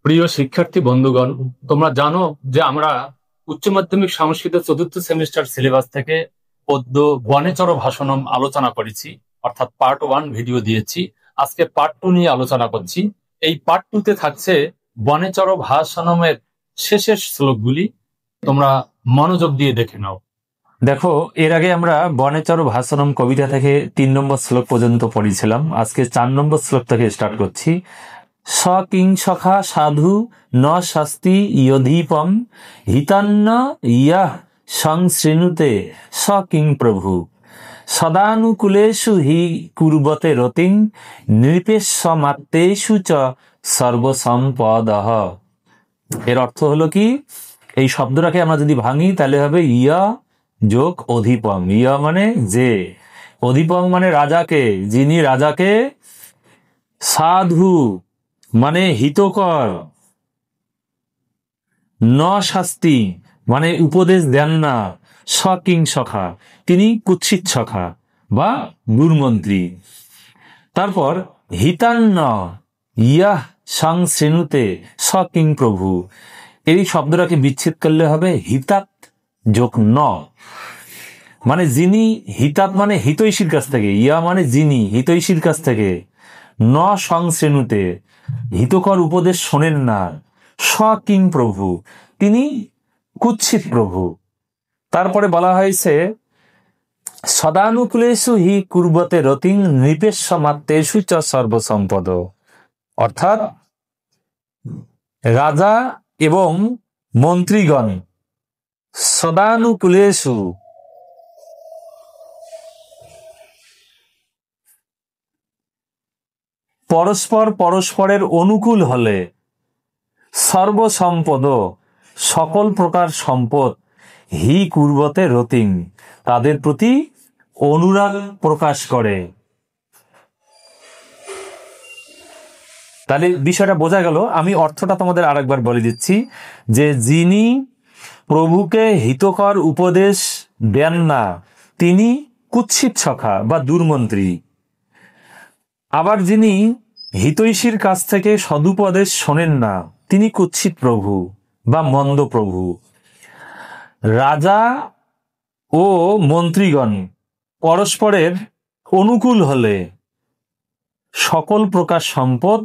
প্রিয় শিক্ষার্থী বন্ধুগণ, তোমরা জানো যে আমরা উচ্চ মাধ্যমিক সংস্কৃত চতুর্থ সেমিস্টার সিলেবাস থেকে পদ্য বনেচর ভাষণম আলোচনা করেছি, অর্থাৎ পার্ট 1 ভিডিও দিয়েছি। আজকে পার্ট 2 নিয়ে আলোচনা করছি। এই পার্ট 2 তে থাকছে বনেচর ভাষণমের শেষের শ্লোকগুলি। তোমরা মনোযোগ দিয়ে দেখে নাও। দেখো, এর আগে আমরা বনেচর ভাষণম কবিতা থেকে 3 নম্বর শ্লোক পর্যন্ত পড়েছিলাম। আজকে 4 নম্বর শ্লোক থেকে স্টার্ট করছি। স কিং সখা সাধু ন শাস্তি ইয়ধীপম হিতান্ন ইয়াহ সংশৃণুতে স কিং প্রভু সদানুকূলেষু হি কুর্বতে রতিং নৃপেশ্বমাত্তেষু চ সর্বসম্পদঃ। এর অর্থ হলো কি, এই শব্দটাকে আমরা যদি ভাঙি তাহলে হবে ইয়া যোগ অধিপম। ইয়া মানে যে, অধিপম মানে রাজাকে, যিনি রাজাকে, সাধু মানে হিতকর, ন শাস্তি মানে উপদেশ দেন না, সকিং সখা তিনি কুৎসিত সখা বা দুর্মন্ত্রী। তারপর হিতান্ন ইয়াহ সংশ্রেণুতে সকিং প্রভু, এই শব্দটাকে বিচ্ছেদ করলে হবে হিতাত যোগ ন, মানে যিনি, হিতাত মানে হিতৈষীর কাছ থেকে, ইয়া মানে যিনি হিতৈষীর কাছ থেকে, ন সংশ্রেণুতে হিতকর উপদেশ শোনেন না, স কিং প্রভু তিনি কুৎসিত প্রভু। তারপরে বলা হয়েছে সদানুকূলেষু হি কুর্বতে রতিং নৃপেশ্বমাত্তেষু চ সর্বসম্পদ, অর্থাৎ রাজা এবং মন্ত্রীগণ সদানুকূলেষু পরস্পর পরস্পরের অনুকূল হলে, সর্বসম্পদ সকল প্রকার সম্পদ, হি কুর্বতে রতিং তাদের প্রতি অনুরাগ প্রকাশ করে। তাহলে বিষয়টা বোঝা গেল। আমি অর্থটা তোমাদের আরেকবার বলে দিচ্ছি, যে যিনি প্রভুকে হিতকর উপদেশ দেন না তিনি কুৎসিত সখা বা দুর্মন্ত্রী, আবার যিনি হিতৈষীর কাছ থেকে সদুপদেশ শোনেন না তিনি কুৎসিত প্রভু বা মন্দ প্রভু। রাজা ও মন্ত্রীগণ পরস্পরের অনুকূল হলে সকল প্রকার সম্পদ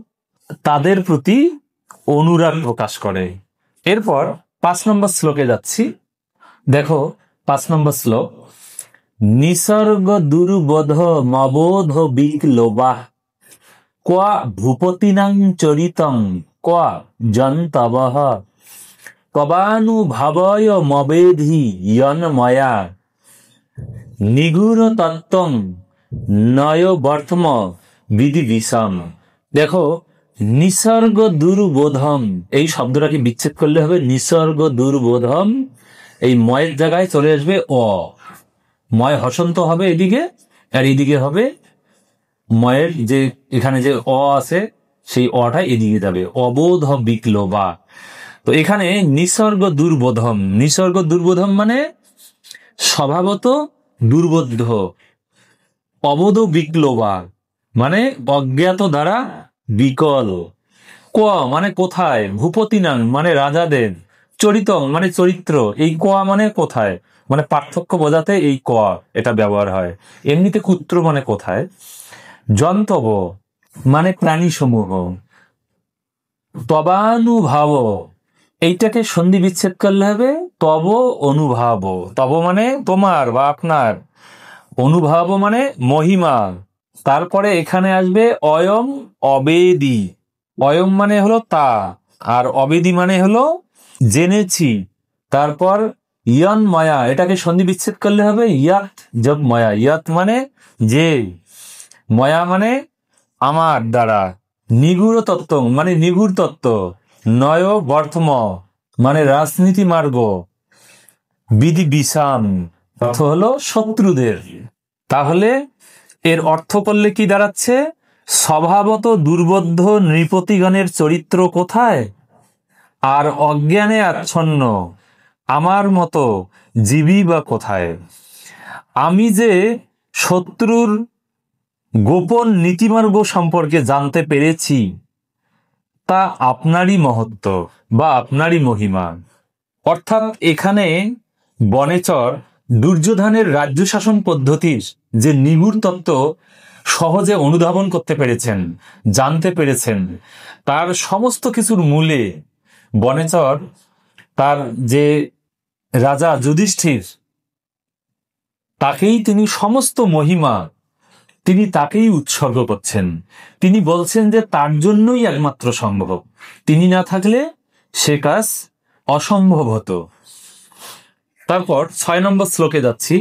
তাদের প্রতি অনুরাগ প্রকাশ করে। এরপর 5 নম্বর শ্লোকে যাচ্ছি। দেখো 5 নম্বর শ্লোক, নিসর্গ দুর্বোধ মবোধ বিক্লোবাহ ক্বা ভূপতিনাং চরিতং ক্বা জন্তবঃ কবানুভাবয় মবেধি ইয়ন ময়া নিগুড় তত্ত্বং নয় বর্তম বিধি বিষম। দেখো, নিসর্গ দুর্বোধম এই শব্দটাকে বিচ্ছেদ করলে হবে নিসর্গ দুর্বোধম, এই ময়ের জায়গায় চলে আসবে অ, ময় হসন্ত হবে এদিকে, আর এদিকে হবে ময়ের যে এখানে যে অ আছে সেই অটা এদিকে যাবে, অবোধ বিক্লোবা। তো এখানে নিসর্গ দুর্বোধম, নিসর্গ দুর্বোধম মানে স্বভাবত দুর্বোধ্য, অবোধ বিক্লোবা মানে অজ্ঞাত দ্বারা বিকল, ক মানে কোথায়, ভূপতিনাং মানে রাজাদের, চরিতং মানে চরিত্র, এই ক মানে কোথায়, মানে পার্থক্য বোঝাতে এই ক এটা ব্যবহার হয়। এমনিতে কুত্র মানে কোথায়, জন্তব মানে প্রাণী সমূহ, তবানুভাব এইটাকে সন্ধি বিচ্ছেদ করলে হবে তব অনুভাব, তব মানে তোমার বা আপনার, অনুভাব মানে মহিমা। তারপরে এখানে আসবে অয়ম অবেদি, অয়ম মানে হলো তা, আর অবেদি মানে হলো জেনেছি। তারপর ইয়ন মায়া, এটাকে সন্ধি বিচ্ছেদ করলে হবে ইয়াত যোগ মায়া, ইয়াত মানে যে, মায়া মানে আমার দ্বারা, নিগুড় তত্ত্ব মানে নিগুড় তত্ত্ব, নয় বর্তম মানে রাজনীতি মার্গ, বিধি বিষাম অর্থ হলো শত্রুদের। তাহলে এর অর্থ করলে কি দাঁড়াচ্ছে, স্বভাবত দুর্বোধ্য নৃপতিগণের চরিত্র কোথায়, আর অজ্ঞানে আচ্ছন্ন আমার মতো জীবী বা কোথায়। আমি যে শত্রুর গোপন নীতিমার্গ সম্পর্কে জানতে পেরেছি তা আপনারই মহত্ব বা আপনারই মহিমা। অর্থাৎ এখানে বনেচর দুর্যোধনের রাজ্য শাসন পদ্ধতির যে নিগূঢ় তত্ত্ব সহজে অনুধাবন করতে পেরেছেন, জানতে পেরেছেন, তার সমস্ত কিছুর মূলে বনেচর তার যে রাজা যুধিষ্ঠির, তাকেই তিনি সমস্ত মহিমা তিনি তাকেই উৎসর্গ করছেন। তিনি বলছেন যে তার জন্যই একমাত্র সম্ভব, তিনি না থাকলে সে কাজ অসম্ভব হতো। তারপর 6 নম্বর শ্লোকে যাচ্ছি।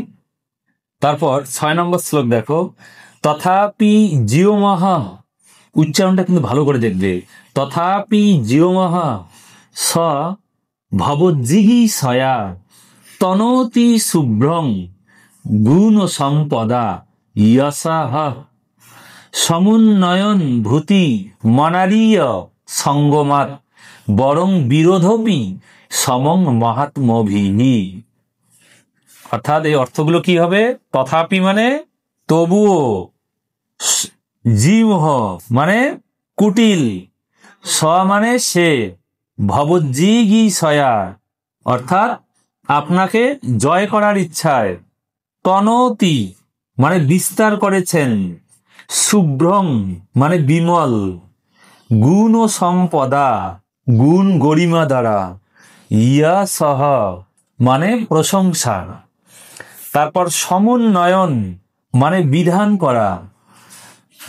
তারপর 6 নম্বর শ্লোক দেখো, তথাপি জিওমহা, উচ্চারণটা কিন্তু ভালো করে দেখবে, তথাপি জিওমহা স ভবজ্জিহি সয়া তনতি শুভ্রং গুণ সম্পদা ইয়সাহ সমুন্নয়ন ভূতি মনারীয় সঙ্গমাত বরং বিরোধপি সমং মহাত্মভিহি। অর্থাৎ এই অর্থগুলো কি হবে? তথাপি মানে তবুও, জীব মানে কুটিল, স মানে সে, ভবজ্জিগি সয়া অর্থাৎ আপনাকে জয় করার ইচ্ছায়, তনতি মানে বিস্তার করেছেন, শুভ্রং মানে বিমল, গুণ ও সম্পদা গুণ গরিমা দ্বারা, ইয়া সহ মানে প্রশংসা। তারপর সমুন্নয়ন মানে বিধান করা,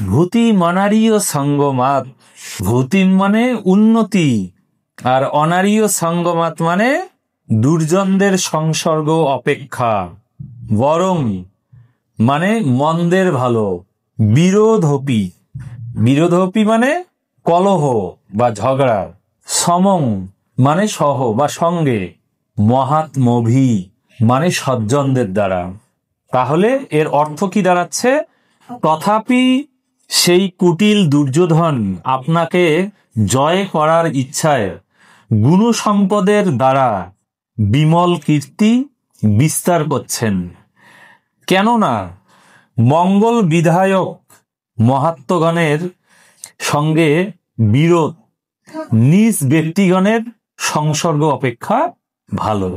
ভূতি মনারীয় সঙ্গমাত, ভূতি মানে উন্নতি, আর অনারীয় সঙ্গমাত মানে দুর্জনদের সংসর্গ অপেক্ষা, বরং মানে মন্দের ভালো, বিরোধপি, বিরোধপি মানে কলহ বা ঝগড়া, সমং মানে সহ বা সঙ্গে, মহাত্মভি মানে সজ্জনদের দ্বারা। তাহলে এর অর্থ কি দাঁড়াচ্ছে? তথাপি সেই কুটিল দুর্যোধন আপনাকে জয় করার ইচ্ছায় গুণ সম্পদের দ্বারা বিমল কীর্তি বিস্তার করছেন, কেননা মঙ্গল বিধায়ক মহাত্মগণের সঙ্গে বিরোধ নিজ ব্যক্তিগণের সংসর্গ অপেক্ষা ভালো।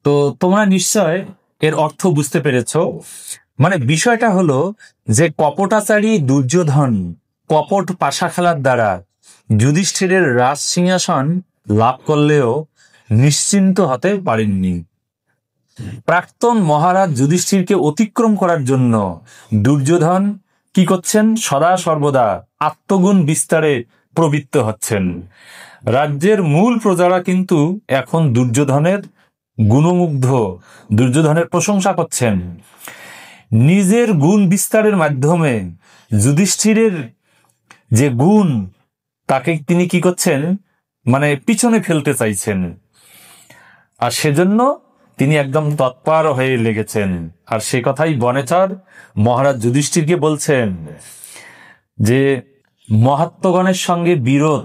তো তোমরা নিশ্চয় এর অর্থ বুঝতে পেরেছ। মানে বিষয়টা হলো যে কপটাচারী দুর্যোধন কপট পাশা খেলার দ্বারা যুধিষ্ঠিরের রাজ সিংহাসন লাভ করলেও নিশ্চিন্ত হতে পারেননি। প্রাক্তন মহারাজ যুধিষ্ঠিরকে অতিক্রম করার জন্য দুর্যোধন কি করছেন? সদা সর্বদা আত্মগুণ বিস্তারে প্রবৃত্ত হচ্ছেন। রাজ্যের মূল প্রজারা কিন্তু এখন দুর্যোধনের গুণমুগ্ধ, দুর্যোধনের প্রশংসা করছেন। নিজের গুণ বিস্তারের মাধ্যমে যুধিষ্ঠিরের যে গুণ তাকে তিনি কি করছেন? মানে পিছনে ফেলতে চাইছেন, আর সেজন্য তিনি একদম তৎপর হয়ে লেগেছেন। আর সে কথাই বনেচর মহারাজ যুধিষ্ঠিরকে বলছেন যে মহাত্মগণের সঙ্গে বিরোধ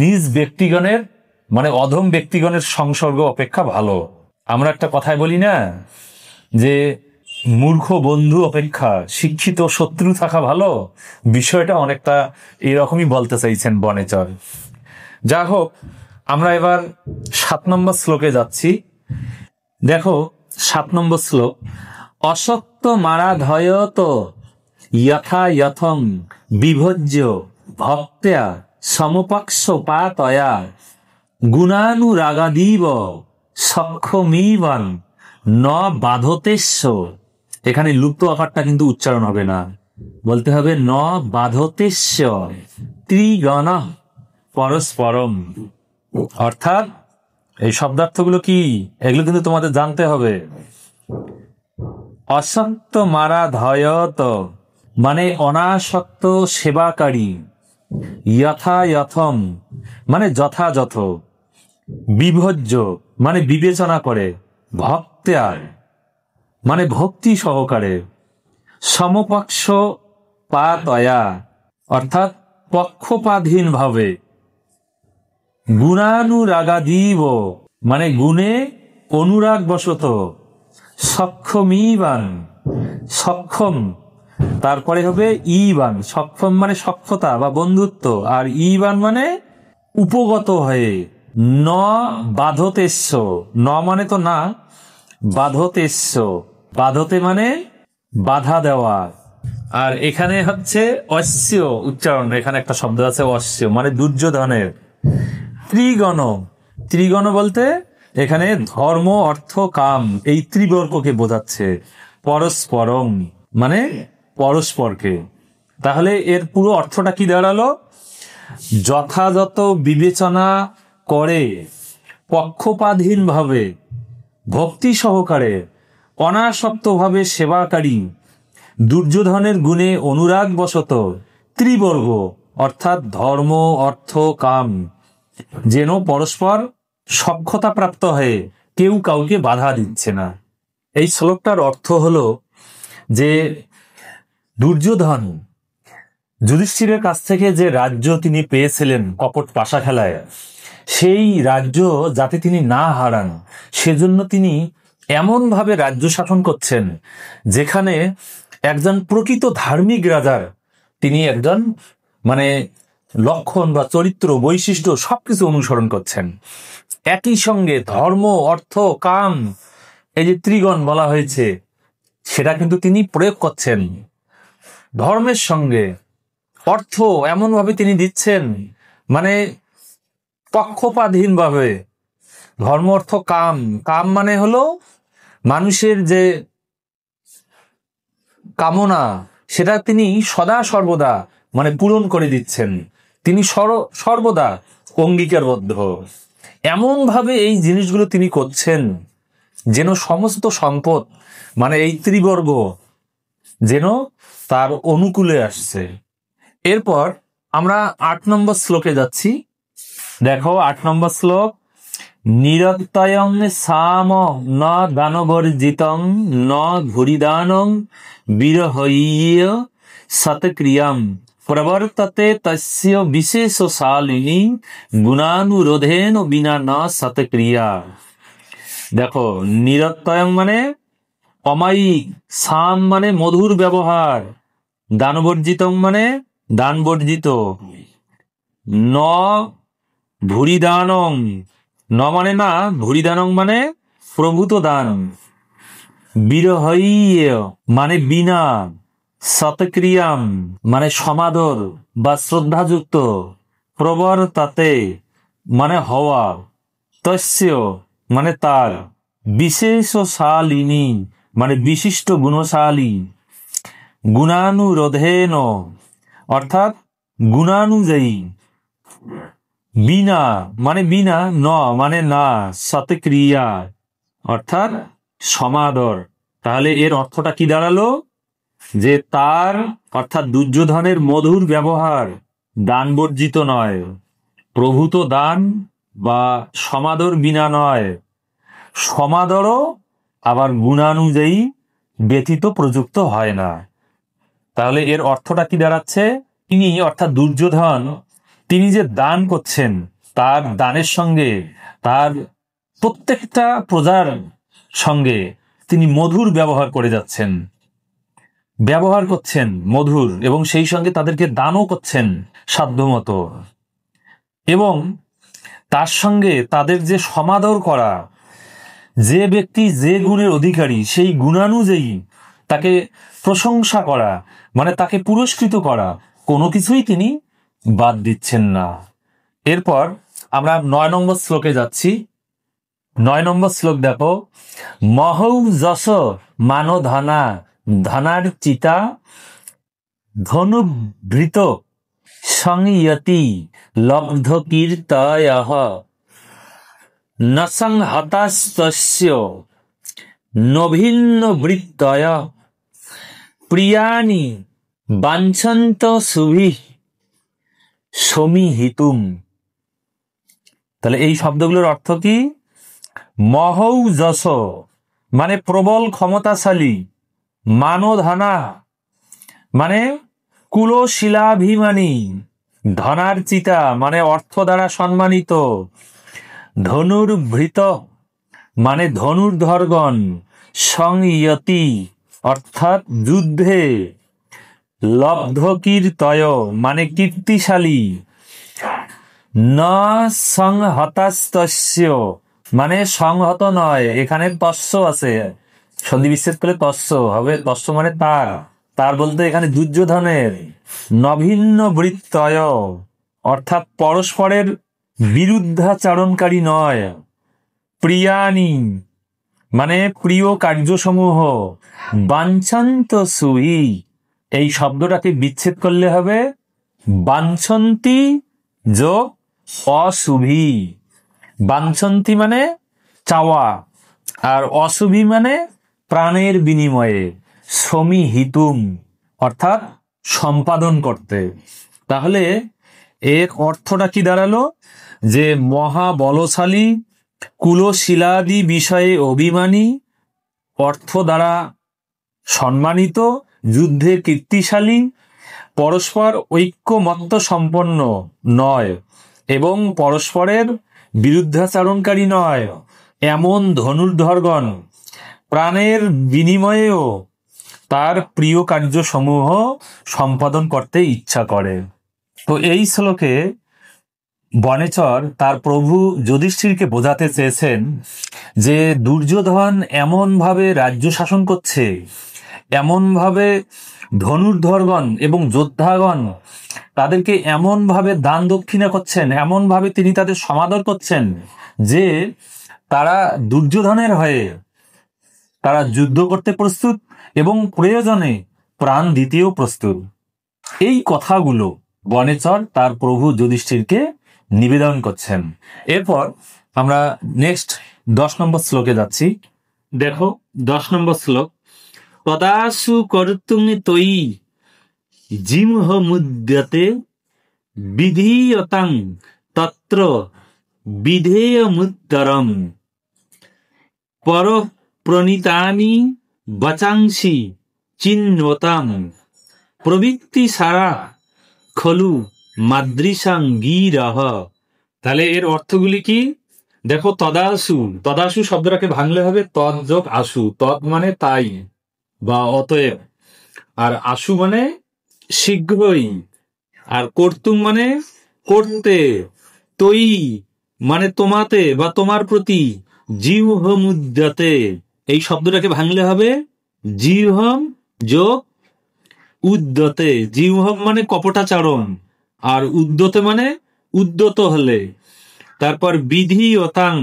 নিজ ব্যক্তিগণের মানে অধম ব্যক্তিগণের সংসর্গ অপেক্ষা ভালো। আমরা একটা কথায় বলি না যে মূর্খ বন্ধু অপেক্ষা শিক্ষিত শত্রু থাকা ভালো, বিষয়টা অনেকটা এরকমই বলতে চাইছেন বনেচর। যা হোক, আমরা এবার 7 নম্বর শ্লোকে যাচ্ছি। দেখো 7 নম্বর শ্লোক, অসক্ত মারাধয়ত যথা যথং বিভজ্য ভক্ত্যা সমপক্ষপাতয়া গুণানুরাগাদীব সক্ষমিবান ন বাধতেস্য। এখানে লুপ্ত আকারটা কিন্তু উচ্চারণ হবে না, বলতে হবে ন বাধতেস্য ত্রিগণ পরস্পরম। অর্থাৎ এই শব্দার্থগুলো কি, এগুলো কিন্তু তোমাদের জানতে হবে। অসক্ত মারাধয়ত মানে অনাসক্ত সেবাকারী, যথাযথম মানে যথাযথ, বিভজ্য মানে বিবেচনা করে, ভক্ত্যা মানে ভক্তি সহকারে, সমপক্ষ পাতয়া অর্থাৎ পক্ষপাতহীন ভাবে, গুণানুরাগাদীব মানে গুণে অনুরাগ বশত, সক্ষমিবান সক্ষম, তারপরে হবে ইবান, সক্ষম মানে সক্ষতা বা বন্ধুত্ব, আর ইবান মানে উপগত হয়ে, ন বাধতেস্য, ন মানে তো না, বাধতেস্য, বাধতে মানে বাধা দেওয়া। আর এখানে হচ্ছে অশ্য উচ্চারণ, এখানে একটা শব্দ আছে অশ্য মানে দুর্যোধনের। ত্রিগণ, ত্রিগণ বলতে এখানে ধর্ম অর্থ কাম এই ত্রিবর্গকে বোঝাচ্ছে। পরস্পরম মানে পরস্পরকে। তাহলে এর পুরো অর্থটা কি দাঁড়ালো? যথাযথ বিবেচনা করে পক্ষপাতহীনভাবে ভক্তি সহকারে অনাসক্তভাবে সেবাকারী দুর্যোধনের গুণে অনুরাগ বশত ত্রিবর্গ অর্থাৎ ধর্ম অর্থ কাম যেন পরস্পর সক্ষতা প্রাপ্ত হয়ে কেউ কাউকে বাধা দিচ্ছে না। এই শ্লোকটার অর্থ হলো যে দুর্যোধন যুধিষ্ঠিরের কাছ থেকে যে রাজ্য তিনি পেয়েছিলেন কপট পাশা খেলায়, সেই রাজ্য যাতে তিনি না হারান সেজন্য তিনি এমনভাবে রাজ্য শাসন করছেন যেখানে একজন প্রকৃত ধার্মিক রাজার তিনি একজন মানে লক্ষণ বা চরিত্র বৈশিষ্ট্য সবকিছু অনুসরণ করছেন। একই সঙ্গে ধর্ম অর্থ কাম এই যে ত্রিগণ বলা হয়েছে সেটা কিন্তু তিনি প্রয়োগ করছেন ধর্মের সঙ্গে। অর্থ এমন ভাবে তিনি দিচ্ছেন মানে পক্ষপাতহীন ভাবে। ধর্ম অর্থ কাম, কাম মানে হলো মানুষের যে কামনা সেটা তিনি সদা সর্বদা মানে পূরণ করে দিচ্ছেন। তিনি সর্বদা অঙ্গীকারবদ্ধ। এমন ভাবে এই জিনিসগুলো তিনি করছেন যেন সমস্ত সম্পদ মানে এই ত্রিবর্গ যেন তার অনুকূলে আসছে। এরপর আমরা 8 নম্বর শ্লোকে যাচ্ছি। দেখো 8 নম্বর শ্লোক, নিরত্যয়ং সাম ন দানবর্জিতং ন ভূরিদানং বিরহইয় সতক্রিয়াম প্রবর্ততে তস্য বিশেষশালিনী গুণানুরোধেন বিনা ন সতক্রিয়া। দেখো নিরত্যয়ং মানে অমায়িক, সাম মানে মধুর ব্যবহার, দানবর্জিতং মানে দান বর্জিত, ন ভূরিদানং, ন মানে না, ভূরিদানং মানে প্রভূত দান, বিরহইয় মানে বিনা, সতক্রিয়াম মানে সমাদর বা শ্রদ্ধাযুক্ত, প্রবর্তাতে মানে হওয়া, তস্য মানে তার, বিশেষশালিনী মানে বিশিষ্ট গুণশালী, গুণানুরোধেন অর্থাৎ গুণানুযায়ী, বিনা মানে বিনা, ন মানে না, সতক্রিয়া অর্থাৎ সমাদর। তাহলে এর অর্থটা কি দাঁড়ালো? যে তার অর্থাৎ দুর্যোধনের মধুর ব্যবহার দান বর্জিত নয়, প্রভূত দান বা সমাদর বিনা নয়, সমাদরও আবার গুণানুযায়ী ব্যতীত প্রযুক্ত হয় না। তাহলে এর অর্থটা কি দাঁড়াচ্ছে? তিনি অর্থাৎ দুর্যোধন তিনি যে দান করছেন তার দানের সঙ্গে তার প্রত্যেকটা প্রজার সঙ্গে তিনি মধুর ব্যবহার করে যাচ্ছেন, ব্যবহার করছেন মধুর, এবং সেই সঙ্গে তাদেরকে দানও করছেন সাধ্যমতো, এবং তার সঙ্গে তাদের যে সমাদর করা, যে ব্যক্তি যে গুণের অধিকারী সেই গুণানুযায়ী তাকে প্রশংসা করা মানে তাকে পুরস্কৃত করা, কোনো কিছুই তিনি বাদ দিচ্ছেন না। এরপর আমরা 9 নম্বর শ্লোকে যাচ্ছি। 9 নম্বর শ্লোক দেখো, মহৌ যশ মান ধনা ধনার চিতা ধনুভৃত সংয়তি লব্ধ কীর্তয়ঃ নসংহতাস্তস্য নভিন্ন বৃত্তয় প্রিয়ানি বাঞ্ছন্ত সুভি সমীহিতুম। তাহলে এই শব্দগুলোর অর্থ কি? মহৌ যশ মানে প্রবল ক্ষমতাশালী, মানধনা মানে কুলশীলাভিমানী, ধনার্চিতা মানে অর্থ দ্বারা সম্মানিত, ধনুর্ভৃত মানে ধনুর্ধরগণ, সংয়তি অর্থাৎ যুদ্ধে, লব্ধ কীর্তয় মানে কীর্তিশালী, ন সংহতাস্তস্য, মানে সংহত নয়, এখানে তস্য আছে, সন্ধি বিচ্ছেদ করলে তস্য হবে, তস্য মানে তার, তার বলতে এখানে দুর্যোধনের, নভিন্ন বৃত্তয়, অর্থাৎ পরস্পরের বিরুদ্ধাচারণকারী নয়, প্রিয়ানি মানে প্রিয় কার্যসমূহ, বাঞ্ছন্ত সুহি, এই শব্দটাকে বিচ্ছেদ করলে হবে বাঞ্ছন্তি যোগ অশুভি। বাঞ্ছন্তি মানে চাওয়া, আর অশুভি মানে প্রাণের বিনিময়ে, সমিহিতুম অর্থাৎ সম্পাদন করতে। তাহলে এর অর্থটা কি দাঁড়ালো, যে মহাবলশালী, কুলশীলাদি বিষয়ে অভিমানী, অর্থ দ্বারা সম্মানিত, যুদ্ধে কীর্তিশালী, পরস্পর ঐক্যমত্য সম্পন্ন নয় এবং পরস্পরের বিরুদ্ধাচারণকারী নয়, এমন ধনুর্ধরগণ প্রাণের বিনিময়েও তার প্রিয় কার্যসমূহ সম্পাদন করতে ইচ্ছা করে। তো এই শ্লোকে বনেচর তার প্রভু যুধিষ্ঠিরকে বোঝাতে চেয়েছেন যে দুর্যোধন এমন ভাবে রাজ্য শাসন করছে, এমন ভাবে ধনুর্ধরগণ এবং যোদ্ধাগণ তাদেরকে এমন ভাবে দান দক্ষিণা করছেন, এমন ভাবে তিনি তাদের সমাদর করছেন যে তারা দুর্যোধনের হয়ে তারা যুদ্ধ করতে প্রস্তুত এবং প্রয়োজনে প্রাণ দিতেও প্রস্তুত। এই কথাগুলো বনেচর তার প্রভু যুধিষ্ঠিরকে নিবেদন করছেন। এরপর আমরা নেক্সট 10 নম্বর শ্লোকে যাচ্ছি। দেখো 10 নম্বর শ্লোক, তদাসু কর্তুং তৈ জিমহ মুদ্যতে বিধীয়তাং তত্র বিধেয়মুত্তরম পর প্রণীতানি বচাংসি চিন্নতাম প্রবৃত্তি সারা খলু মাদৃশাং গিরহ। তাহলে এর অর্থগুলি কি দেখো, তদাসু, তদাসু শব্দটাকে ভাঙলে হবে তদ যোগ আসু, তদ মানে তাই বা অতএব, আর আসু মানে শীঘ্রই, আর কর্তুম মানে করতে, তৈ মানে তোমাতে বা তোমার প্রতি, জিহ্বম উদ্যতে, এই শব্দটাকে ভাঙলে হবে জিহ্বম যোগ উদ্যতে। জিহ্বম মানে কপটাচারণ, আর উদ্যতে মানে উদ্যত হলে। তারপর বিধি অতাং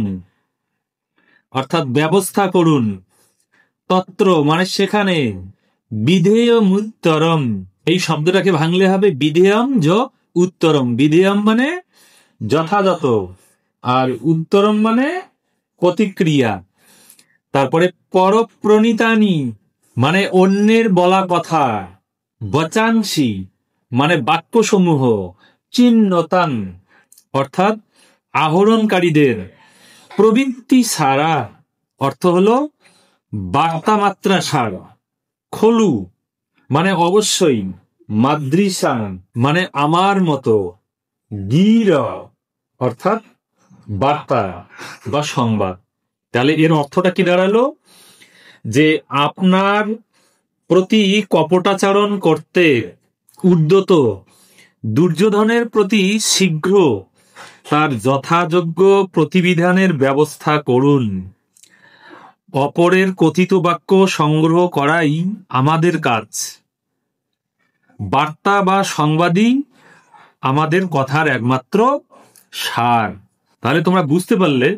অর্থাৎ ব্যবস্থা করুন, তত্র মানে সেখানে, বিধেয়ম উত্তরম, এই শব্দটাকে ভাঙলে হবে বিধেয়ম যোগ উত্তরম। বিধেয়ম মানে যথাযথ, আর উত্তরম মানে প্রতিক্রিয়া। তারপরে পরপ্রণীতানি মানে অন্যের বলা কথা, বচাংসি মানে বাক্যসমূহ, চিন্নতান অর্থাৎ আহরণকারীদের, প্রবৃত্তি সারা অর্থ হলো বার্তা মাত্রা সার, খলু মানে অবশ্যই, মাদৃশা মানে আমার মতো, গির অর্থাৎ বার্তা বা সংবাদ। তাহলে এর অর্থটা কি দাঁড়ালো, যে আপনার প্রতি কপটাচরণ করতে উদ্যত দুর্যোধনের প্রতি শীঘ্র তার যথাযোগ্য প্রতিবিধানের ব্যবস্থা করুন। অপরের কথিত বাক্য সংগ্রহ করাই আমাদের কাজ, বার্তা বা সংবাদই আমাদের কথার একমাত্র সার। তাহলে তোমরা বুঝতে পারলে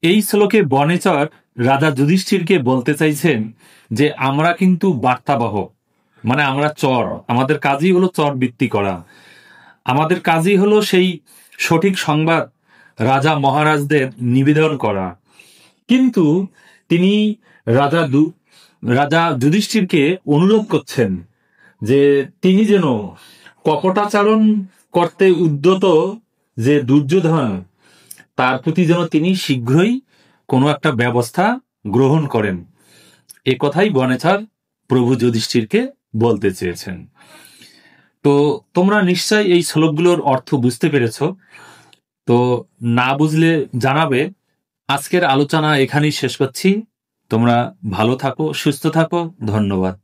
এই শ্লোকে বনেচর রাজা যুধিষ্ঠিরকে বলতে চাইছেন যে আমরা কিন্তু বার্তাবাহক, মানে আমরা চর, আমাদের কাজই হলো চর বৃত্তি করা, আমাদের কাজই হলো সেই সঠিক সংবাদ রাজা মহারাজদের নিবেদন করা। কিন্তু তিনি রাজা যুধিষ্ঠিরকে অনুরোধ করছেন যে তিনি যেন কপটাচারণ করতে উদ্যত যে দুর্যোধন, তার প্রতি যেন তিনি শীঘ্রই কোনো একটা ব্যবস্থা গ্রহণ করেন। এ কথাই বনেচর প্রভু যুধিষ্ঠিরকে বলতে চেয়েছেন। তো তোমরা নিশ্চয় এই শ্লোকগুলোর অর্থ বুঝতে পেরেছ। তো না বুঝলে জানাবে। আজকের আলোচনা এখানেই শেষ করছি। তোমরা ভালো থাকো, সুস্থ থাকো। ধন্যবাদ।